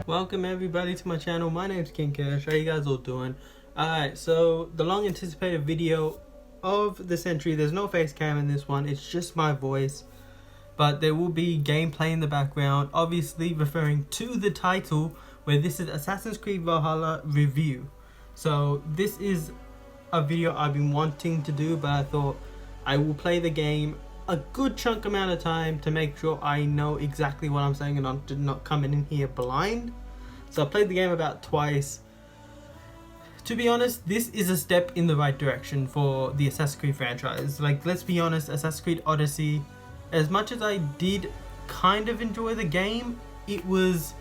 Welcome everybody to my channel. My name's King Cash. How you guys all doing? Alright, so the long anticipated video of the century. There's no face cam in this one, it's just my voice. But there will be gameplay in the background, obviously referring to the title, where this is Assassin's Creed Valhalla review. So this is a video I've been wanting to do, but I thought I will play the game a good chunk amount of time to make sure I know exactly what I'm saying and I'm not coming in here blind. So I played the game about twice. To be honest, this is a step in the right direction for the Assassin's Creed franchise. Like, let's be honest, Assassin's Creed Odyssey, as much as I did kind of enjoy the game, it was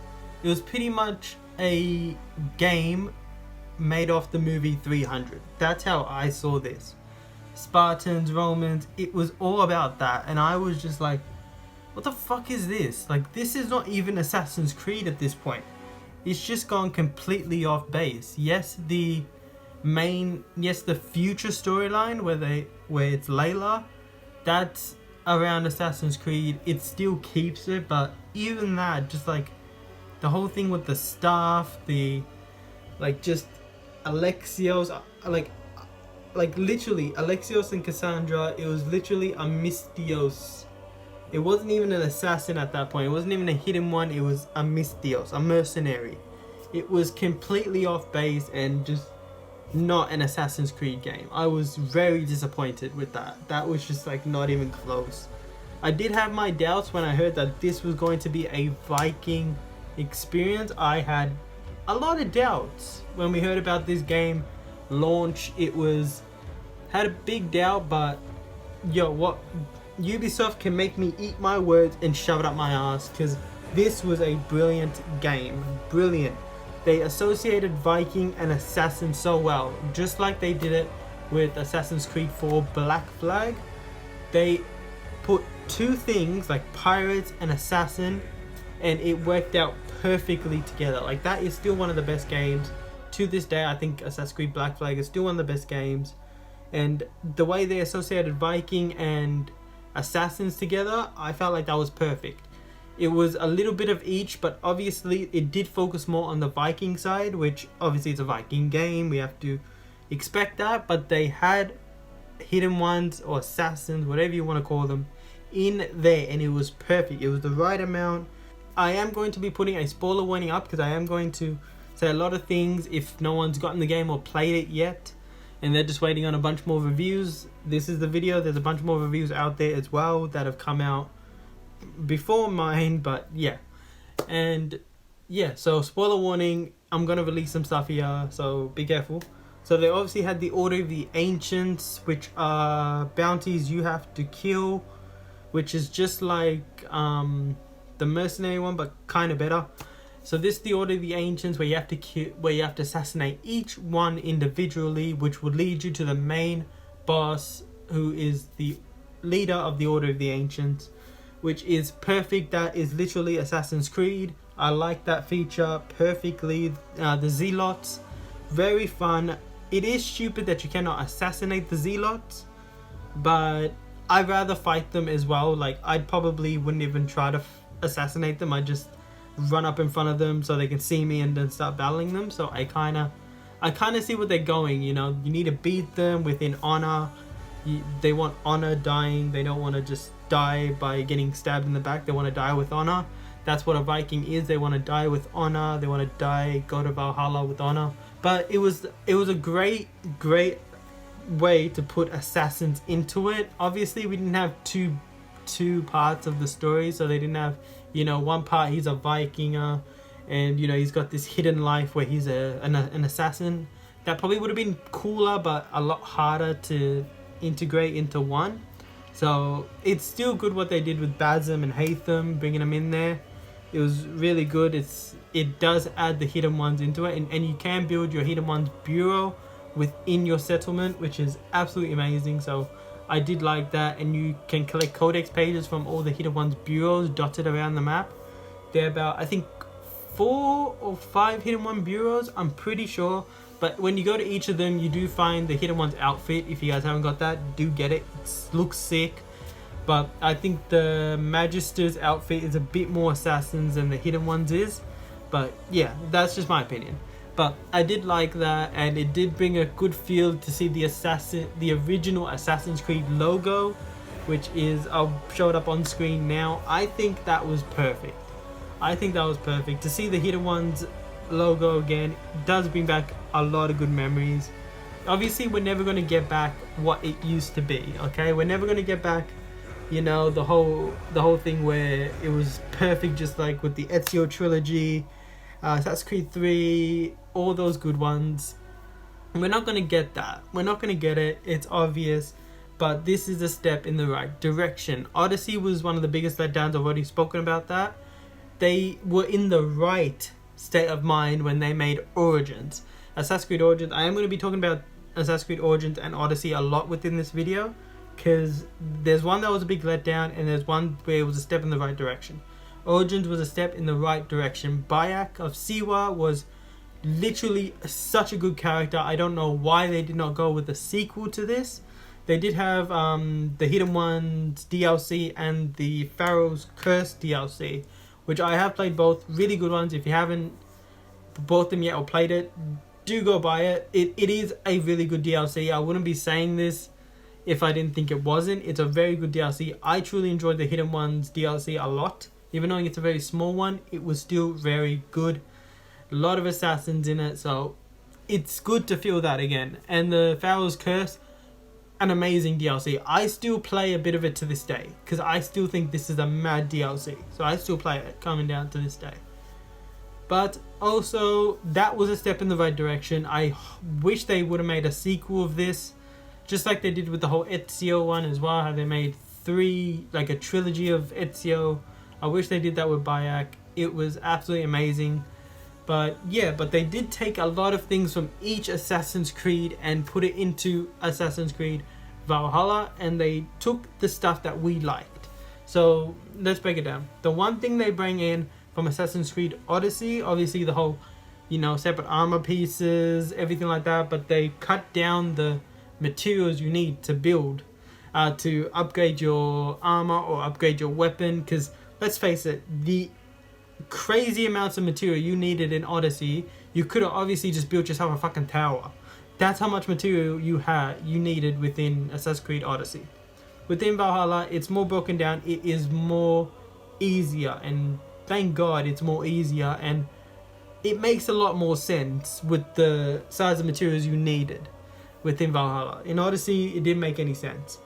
pretty much a game made off the movie 300. That's how I saw this. Spartans, Romans, it was all about that, and I was just like, what the fuck is this? Like, this is not even Assassin's Creed at this point. It's just gone completely off base. Yes, the future storyline where it's Layla, that's around Assassin's Creed, it still keeps it, but even that, just like the whole thing with the staff, just Alexios, like literally Alexios and Cassandra, it was literally a Mystios. It wasn't even an assassin at that point. It wasn't even a hidden one. It was a Mystios, a mercenary. It was completely off base and just not an Assassin's Creed game. I was very disappointed with that. That was just like not even close. I did have my doubts when I heard that this was going to be a Viking experience. I had a lot of doubts when we heard about this game launch. Had a big doubt, but yo, what Ubisoft can make me eat my words and shove it up my ass, because this was a brilliant game. Brilliant. They associated Viking and Assassin so well, just like they did it with Assassin's Creed 4 Black Flag. They put two things like pirates and assassin, and it worked out perfectly together. Like, that is still one of the best games to this day. I think Assassin's Creed Black Flag is still one of the best games, and the way they associated Viking and assassins together, I felt like that was perfect. It was a little bit of each, but obviously it did focus more on the Viking side, which obviously it's a Viking game, we have to expect that, but they had hidden ones or assassins, whatever you want to call them, in there, and it was perfect. It was the right amount. I am going to be putting a spoiler warning up, because I am going to say a lot of things if no one's gotten the game or played it yet and they're just waiting on a bunch more reviews. This is the video. There's a bunch more reviews out there as well that have come out before mine, but yeah. And yeah, so spoiler warning, I'm gonna release some stuff here, so be careful. So they obviously had the Order of the Ancients, which are bounties you have to kill, which is just like the mercenary one, but kind of better. So this is the Order of the Ancients, where you have to assassinate each one individually, which would lead you to the main boss, who is the leader of the Order of the Ancients, which is perfect. That is literally Assassin's Creed. I like that feature perfectly. The Zealots, very fun. It is stupid that you cannot assassinate the Zealots, but I'd rather fight them as well. Like, I probably wouldn't even try to assassinate them. I just run up in front of them so they can see me and then start battling them. So I kind of see what they're going, you know. You need to beat them within honor. They want honor dying. They don't want to just die by getting stabbed in the back. They want to die with honor. That's what a Viking is. They want to die with honor. They want to die, go to Valhalla with honor. But it was a great way to put assassins into it. Obviously we didn't have two parts of the story, so they didn't have, you know, one part he's a Vikinger and, you know, he's got this hidden life where he's an assassin. That probably would have been cooler, but a lot harder to integrate into one. So it's still good what they did with Bazim and Hatham, bringing them in there. It was really good. It does add the hidden ones into it, and you can build your hidden ones bureau within your settlement, which is absolutely amazing. So I did like that, and you can collect codex pages from all the hidden ones bureaus dotted around the map. They're about, I think, 4 or 5 hidden one bureaus, I'm pretty sure. But when you go to each of them, you do find the hidden one's outfit. If you guys haven't got that, do get it. It looks sick. But I think the Magister's outfit is a bit more assassins than the hidden ones is. But yeah, that's just my opinion. But I did like that, and it did bring a good feel to see the original Assassin's Creed logo, which is, I'll show it up on screen now. I think that was perfect. I think that was perfect. To see the Hidden Ones logo again does bring back a lot of good memories. Obviously, we're never going to get back what it used to be, okay? We're never going to get back, you know, the whole thing where it was perfect, just like with the Ezio trilogy, Assassin's Creed 3, all those good ones. We're not going to get that. We're not going to get it. It's obvious. But this is a step in the right direction. Odyssey was one of the biggest letdowns. I've already spoken about that. They were in the right state of mind when they made Origins. Assassin's Creed Origins. I am going to be talking about Assassin's Creed Origins and Odyssey a lot within this video, because there's one that was a big letdown and there's one where it was a step in the right direction. Origins was a step in the right direction. Bayek of Siwa was literally such a good character. I don't know why they did not go with a sequel to this. They did have the Hidden Ones DLC and the Pharaoh's Curse DLC, which I have played both. Really good ones. If you haven't bought them yet or played it, do go buy it. It is a really good DLC. I wouldn't be saying this if I didn't think it wasn't. It's a very good DLC. I truly enjoyed the Hidden Ones DLC a lot. Even though it's a very small one, it was still very good. A lot of assassins in it, so it's good to feel that again. And the Pharaoh's Curse, an amazing DLC. I still play a bit of it to this day, because I still think this is a mad DLC. So I still play it coming down to this day. But also, that was a step in the right direction. I wish they would have made a sequel of this, just like they did with the whole Ezio one as well, how they made 3, like a trilogy of Ezio. I wish they did that with Bayek. It was absolutely amazing. But yeah, but they did take a lot of things from each Assassin's Creed and put it into Assassin's Creed Valhalla, and they took the stuff that we liked. So let's break it down. The one thing they bring in from Assassin's Creed Odyssey, obviously the whole, you know, separate armor pieces, everything like that, but they cut down the materials you need to build, to upgrade your armor or upgrade your weapon, because let's face it, the crazy amounts of material you needed in Odyssey, you could have obviously just built yourself a fucking tower. That's how much material you needed within Assassin's Creed Odyssey. Within Valhalla, it's more broken down. It is more easier, and thank God it's more easier, and it makes a lot more sense with the size of materials you needed within Valhalla. In Odyssey, it didn't make any sense.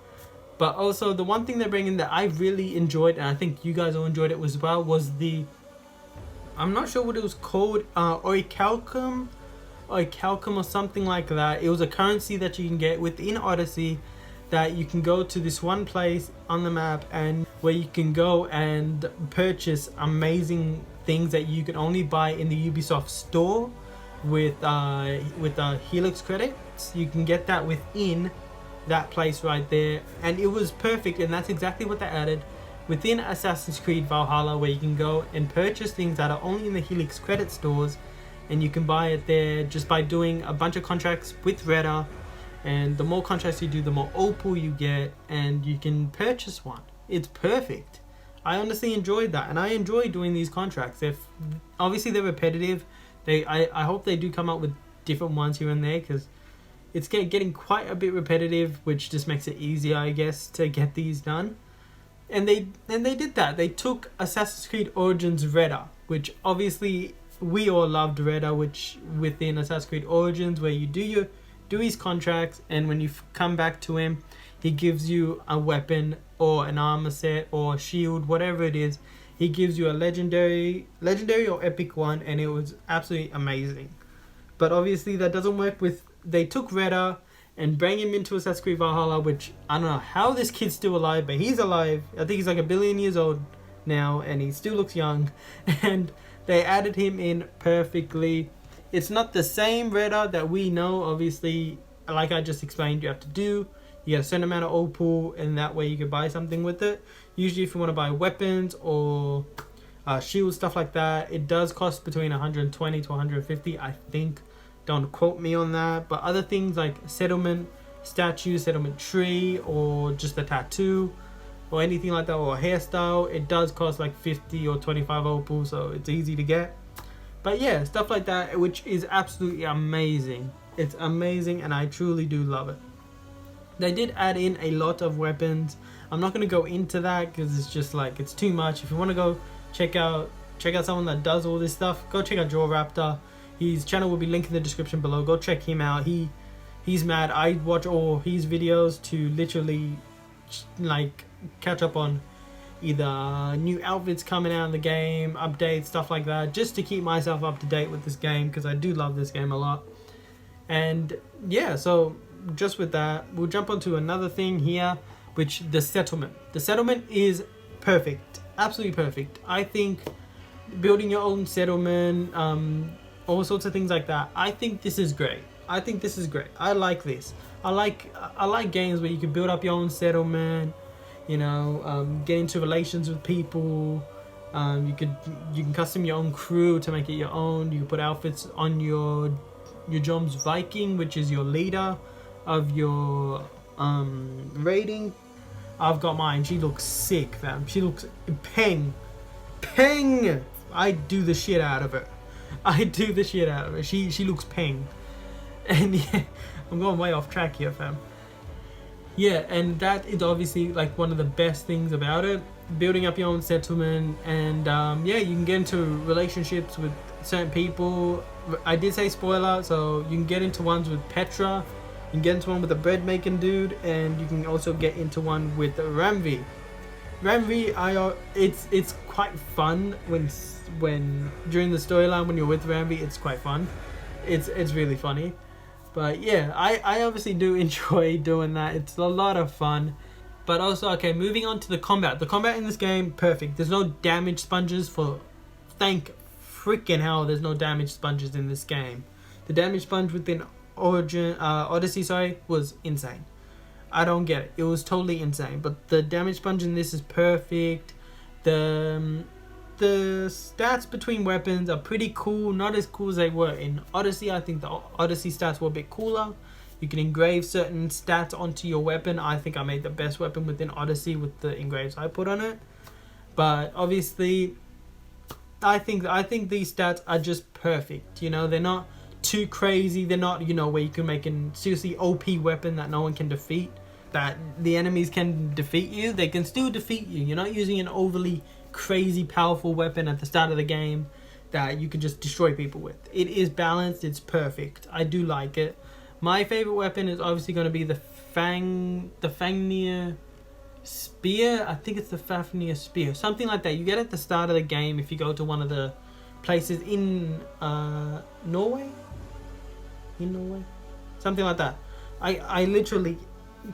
But also, the one thing they bring in that I really enjoyed, and I think you guys all enjoyed it as well, was the, I'm not sure what it was called, orichalcum or something like that. It was a currency that you can get within Odyssey, that you can go to this one place on the map, and where you can go and purchase amazing things that you can only buy in the Ubisoft store with Helix credits. You can get that within that place right there, and it was perfect. And that's exactly what they added within Assassin's Creed Valhalla, where you can go and purchase things that are only in the Helix credit stores, and you can buy it there just by doing a bunch of contracts with Reda. And the more contracts you do, the more opal you get, and you can purchase one. It's perfect. I honestly enjoyed that, and I enjoy doing these contracts. Obviously they're repetitive. I hope they do come up with different ones here and there, because it's getting quite a bit repetitive, which just makes it easier, I guess, to get these done. And they did that. They took Assassin's Creed Origins Reda, which obviously we all loved Reda, which within Assassin's Creed Origins, where you do his contracts, and when you come back to him, he gives you a weapon or an armor set or a shield, whatever it is. He gives you a legendary or epic one, and it was absolutely amazing. But obviously that doesn't work with, they took Reda and bring him into Assassin's Creed Valhalla, which I don't know how this kid's still alive, but he's alive. I think he's like 1 billion years old now, and he still looks young. And they added him in perfectly. It's not the same Reda that we know, obviously. Like I just explained, you have to do, you get a certain amount of opal, and that way you can buy something with it. Usually if you want to buy weapons or shields, stuff like that, it does cost between 120 to 150, I think. Don't quote me on that. But other things like settlement statue, settlement tree, or just a tattoo or anything like that, or a hairstyle, it does cost like 50 or 25 opal, so it's easy to get. But yeah, stuff like that, which is absolutely amazing. It's amazing, and I truly do love it. They did add in a lot of weapons. I'm not going to go into that because it's just like, it's too much. If you want to go check out someone that does all this stuff, go check out Jaw Raptor. His channel will be linked in the description below. Go check him out. He's mad. I watch all his videos to literally like catch up on either new outfits coming out in the game, updates, stuff like that, just to keep myself up to date with this game, because I do love this game a lot. And yeah, so just with that, we'll jump onto another thing here, which the settlement. The settlement is perfect, absolutely perfect. I think building your own settlement, all sorts of things like that, I think this is great. I think this is great. I like this. I like games where you can build up your own settlement, you know, get into relations with people. You can custom your own crew to make it your own. You can put outfits on your Jom's Viking, which is your leader of your raiding. I've got mine. She looks sick, fam. She looks peng. I do the shit out of her. She looks peng. And yeah, I'm going way off track here, fam. Yeah, and that is obviously like one of the best things about it. Building up your own settlement, and yeah, you can get into relationships with certain people. I did say spoiler, so you can get into ones with Petra, you can get into one with the bread making dude, and you can also get into one with Ramvi. It's quite fun when during the storyline when you're with Ramvi, it's quite fun. It's really funny. But yeah, I obviously do enjoy doing that. It's a lot of fun. But also, okay, moving on to the combat. The combat in this game, perfect. There's no damage sponges for... Thank freaking hell there's no damage sponges in this game. The damage sponge within Odyssey, was insane. I don't get it. It was totally insane. But the damage sponge in this is perfect. The stats between weapons are pretty cool. Not as cool as they were in Odyssey. I think the Odyssey stats were a bit cooler. You can engrave certain stats onto your weapon. I think I made the best weapon within Odyssey with the engraves I put on it. But obviously, I think these stats are just perfect. You know, they're not too crazy. They're not, you know, where you can make a seriously OP weapon that no one can defeat. That the enemies can defeat you. They can still defeat you. You're not using an overly crazy powerful weapon at the start of the game that you can just destroy people with. It is balanced. It's perfect. I do like it. My favorite weapon is obviously going to be the Fafnir Spear. I think it's the Fafnir Spear, something like that. You get it at the start of the game if you go to one of the places in Norway, something like that. I literally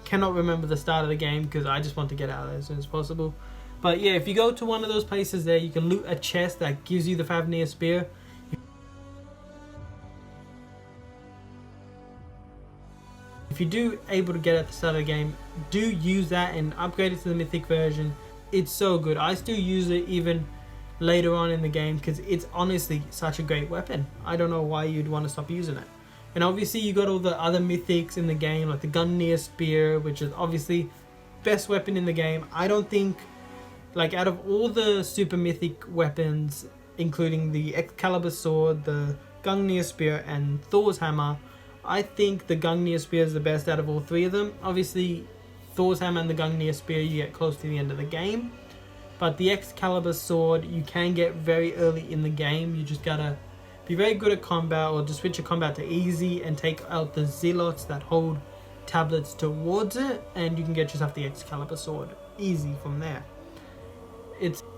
cannot remember the start of the game because I just want to get out of there as soon as possible. But yeah, if you go to one of those places there, you can loot a chest that gives you the Fafnir Spear. If you do able to get it at the start of the game, do use that and upgrade it to the mythic version. It's so good. I still use it even later on in the game because it's honestly such a great weapon. I don't know why you'd want to stop using it. And obviously you got all the other mythics in the game, like the Gungnir Spear, which is obviously best weapon in the game. I don't think, like, out of all the super mythic weapons, including the Excalibur Sword, the Gungnir Spear, and Thor's Hammer, I think the Gungnir Spear is the best out of all three of them. Obviously, Thor's Hammer and the Gungnir Spear you get close to the end of the game. But the Excalibur Sword you can get very early in the game. You just gotta be very good at combat, or just switch your combat to easy and take out the zealots that hold tablets towards it, and you can get yourself the Excalibur Sword easy from there.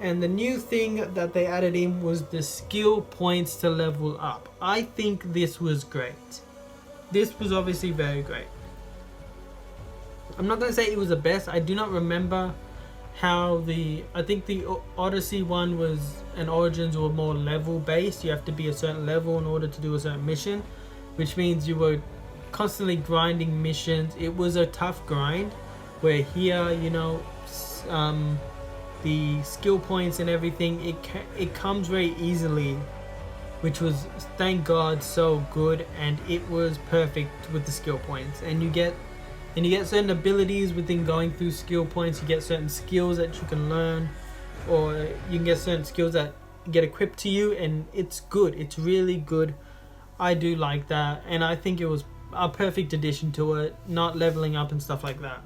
And the new thing that they added in was the skill points to level up. I think this was great. This was obviously very great. I'm not going to say it was the best. I do not remember how I think the Odyssey one was, and Origins were more level based. You have to be a certain level in order to do a certain mission, which means you were constantly grinding missions. It was a tough grind, where here, you know, the skill points and everything, it comes very easily, which was, thank God, so good. And it was perfect with the skill points, and you get certain abilities within going through skill points. You get certain skills that you can learn, or you can get certain skills that get equipped to you, and it's good. It's really good. I do like that, and I think it was a perfect addition to it, not leveling up and stuff like that.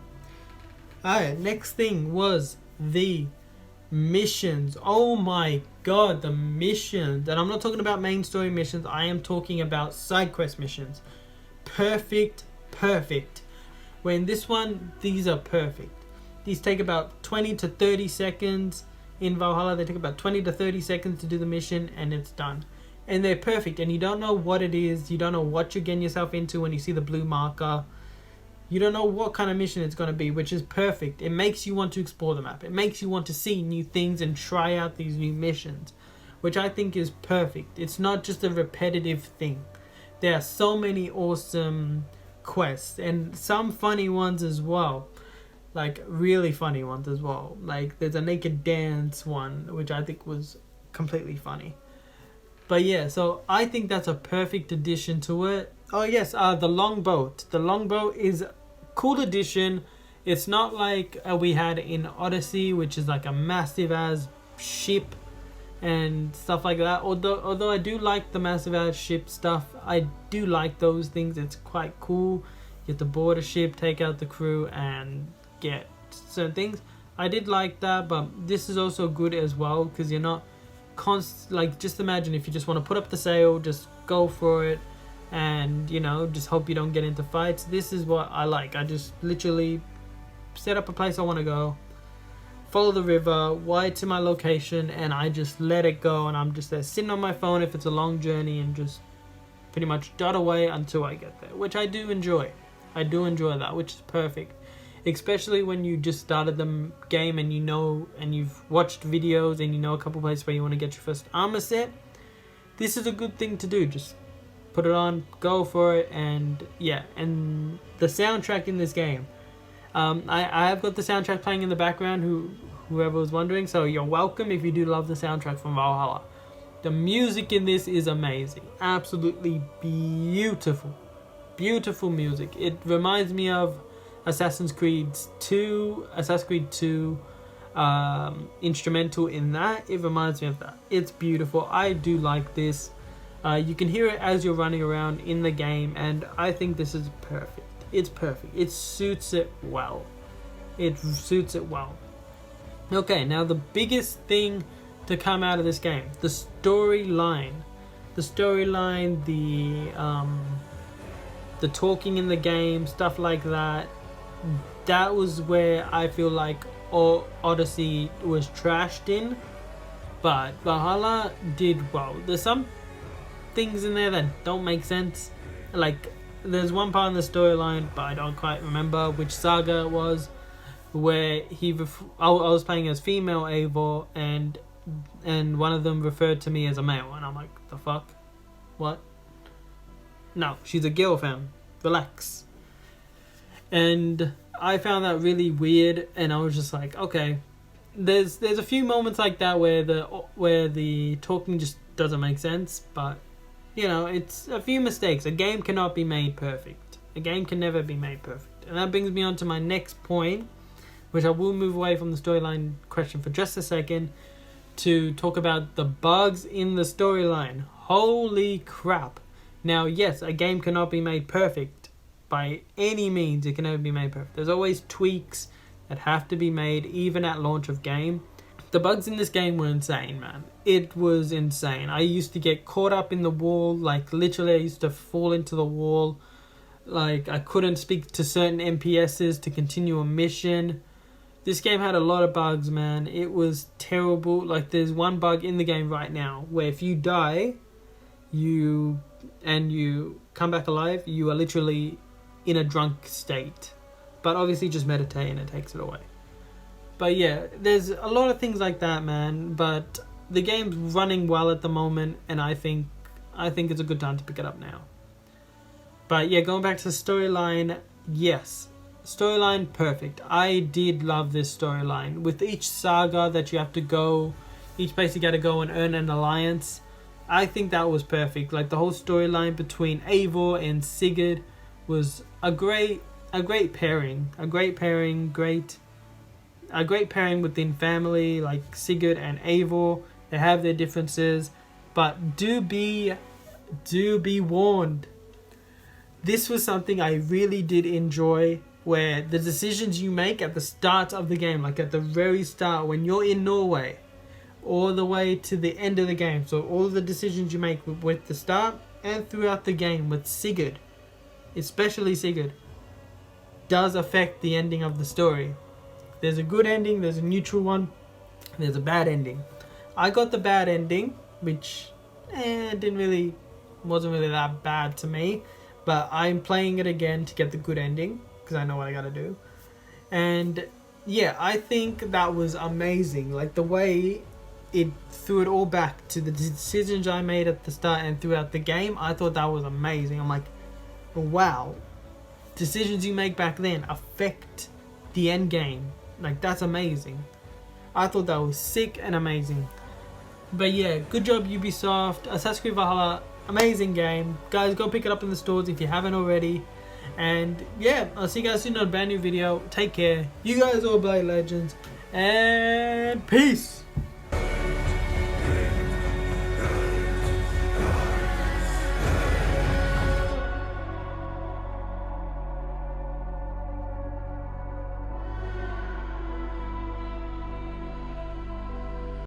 Alright, next thing was the missions. Oh my god, the missions. And I'm not talking about main story missions, I am talking about side quest missions. Perfect. When this one, these are perfect. These take about 20 to 30 seconds. In Valhalla, they take about 20 to 30 seconds to do the mission, and it's done. And they're perfect, and you don't know what it is. You don't know what you're getting yourself into when you see the blue marker. You don't know what kind of mission it's going to be, which is perfect. It makes you want to explore the map. It makes you want to see new things and try out these new missions, which I think is perfect. It's not just a repetitive thing. There are so many awesome quests, and some funny ones as well. Like, really funny ones as well. Like, there's a naked dance one, which I think was completely funny. But yeah, so I think that's a perfect addition to it. Oh yes, the longboat. The longboat is a cool addition. It's not like we had in Odyssey, which is like a massive ass ship and stuff like that. Although I do like the massive ass ship stuff. I do like those things. It's quite cool. You have to board a ship, take out the crew, and get certain things. I did like that, but this is also good as well, because you're not like, just imagine if you just want to put up the sail, just go for it, and you know, just hope you don't get into fights. This is what I like. I just literally set up a place I want to go, follow the river, wide to my location, and I just let it go, and I'm just there sitting on my phone if it's a long journey, and just pretty much dot away until I get there, which I do enjoy. I do enjoy that, which is perfect. Especially when you just started the game and you know, and you've watched videos and you know a couple places where you want to get your first armor set. This is a good thing to do. Just put it on, go for it, and yeah. And the soundtrack in this game, I have got the soundtrack playing in the background, whoever was wondering, so you're welcome if you do love the soundtrack from Valhalla. The music in this is amazing. Absolutely beautiful. Beautiful music. It reminds me of Assassin's Creed 2 instrumental in that. It reminds me of that. It's beautiful. I do like this. You can hear it as you're running around in the game, and I think this is perfect. It's perfect. It suits it well. Okay, now the biggest thing to come out of this game, the storyline, the talking in the game, stuff like that. That was where I feel like Odyssey was trashed in, but Valhalla did well. There's some things in there that don't make sense. Like, there's one part in the storyline, but I don't quite remember which saga it was, where I was playing as female Eivor, and one of them referred to me as a male, and I'm like, the fuck? What? No, she's a girl, fam. Relax. And I found that really weird, and I was just like, okay. There's a few moments like that where the talking just doesn't make sense, but you know, it's a few mistakes. A game cannot be made perfect. A game can never be made perfect. And that brings me on to my next point, which I will move away from the storyline question for just a second to talk about the bugs in the storyline. Holy crap. Now, yes, a game cannot be made perfect. By any means, it can never be made perfect. There's always tweaks that have to be made, even at launch of game. The bugs in this game were insane, man. It was insane. I used to get caught up in the wall. Like, literally, I used to fall into the wall. Like, I couldn't speak to certain NPSs to continue a mission. This game had a lot of bugs, man. It was terrible. Like, there's one bug in the game right now where if you die, you come back alive, you are literally in a drunk state. But obviously just meditate and it takes it away. But yeah, there's a lot of things like that, man. But the game's running well at the moment, and I think it's a good time to pick it up now. But yeah, going back to the storyline, yes. Storyline, perfect. I did love this storyline. With each saga that you have to go, each place you gotta go and earn an alliance, I think that was perfect. Like, the whole storyline between Eivor and Sigurd was a great pairing. A great pairing within family, like Sigurd and Eivor. They have their differences, but do be warned. This was something I really did enjoy, where the decisions you make at the start of the game, like at the very start when you're in Norway, all the way to the end of the game. So all the decisions you make with the start and throughout the game with Sigurd, especially Sigurd, does affect the ending of the story. There's a good ending, there's a neutral one, there's a bad ending. I got the bad ending, which wasn't really that bad to me, but I'm playing it again to get the good ending because I know what I gotta do. And yeah, I think that was amazing. Like the way it threw it all back to the decisions I made at the start and throughout the game. I thought that was amazing. I'm like, wow, decisions you make back then affect the end game. Like, that's amazing. I thought that was sick and amazing. But yeah, good job Ubisoft. Assassin's Creed Valhalla, amazing game. Guys, go pick it up in the stores if you haven't already. And yeah, I'll see you guys soon on a brand new video. Take care. You guys all play Legends. And peace.